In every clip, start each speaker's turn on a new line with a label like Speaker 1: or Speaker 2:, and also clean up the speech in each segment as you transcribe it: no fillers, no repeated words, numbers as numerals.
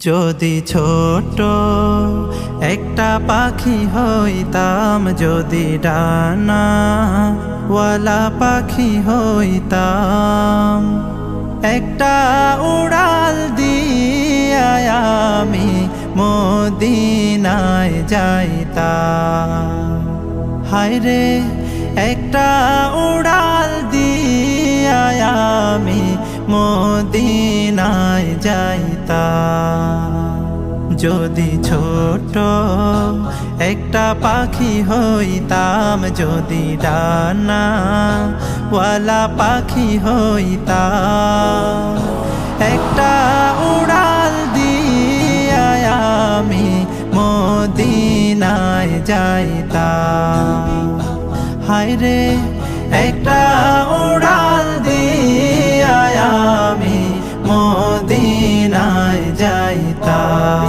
Speaker 1: যদি ছোট একটা পাখি হইতাম, যদি ডানাওয়ালা পাখি হইতাম, একটা উড়াল দিয়া আমি মদিনায় যাইতাম। হায়রে একটা উড়াল দিয়া আমি মদিনায় যাইতাম। যদি ছোট একটা পাখি হইতাম, যদি ডানাওয়ালা পাখি হইতাম, একটা উড়াল দিয়া আমি মদিনায় যাইতাম। হায়রে একটা উড়াল দিয়া আমি মদিনায় যাইতাম।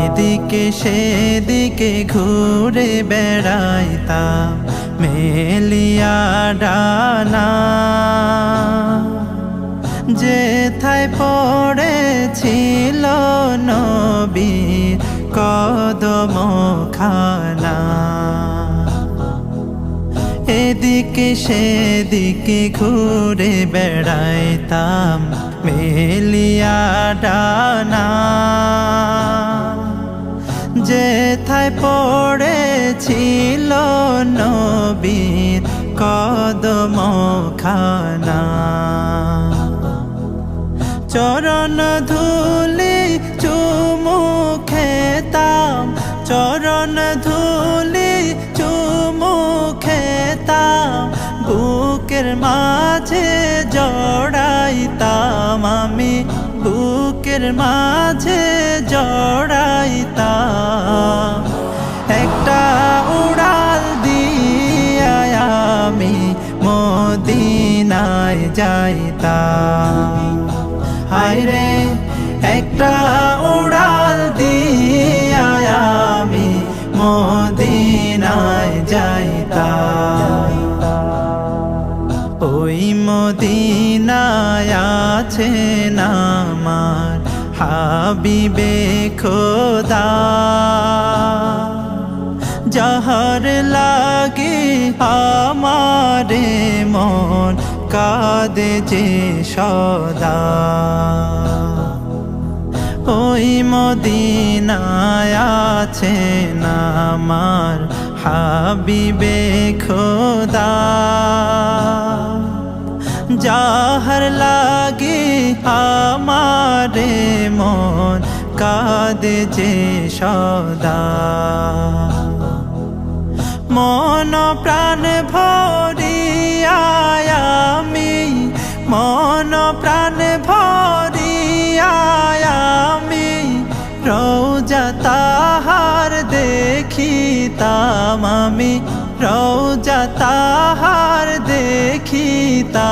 Speaker 1: এদিকে সেদিকে ঘুরে বেড়াইতাম মেলিয়া ডানা, যেথায় পড়েছিল নবীর কদমখানা। এদিকে সেদিকে ঘুরে বেড়াইতাম মেলিয়া ডানা, যেথায় পড়েছিল নবীর কদমখানা। চরণ ধুলি চুমু খেতাম, চরণ ধুলি চুমু খেতাম, বুকের মাঝে জড়াইতাম আমি, বুকের মাঝে জড়াইতাম। একটা উড়াল দিয়া আমি মদিনায় যাইতাম। হায়রে একটা উড়াল দিয়া আমি মদিনায় যাইতাম। ওই মদিনায় আছেন আমার হাবিবে খোদা, যাহার লাগে আমারে মন কাঁদে যে সদা। ওই মদিনায় আছেন আমার হাবিবে খোদা, যাহার লাগে আমারে মন কাঁদে যে সদা। মন প্রাণ ভরিয়া আমি, মন প্রাণ ভরিয়া আমি রওজা তাহার দেখিতাম আমি, রওজা তাহার দেখিতাম।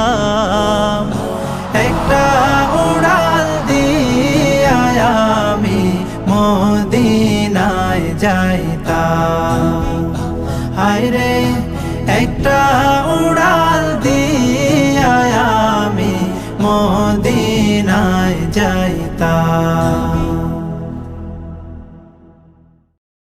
Speaker 1: একটা উড়াল দিয়া আমি মদিনায় যাইতাম। হায়রে একটা উড়াল দিয়া আমি মদিনায় যাইতাম।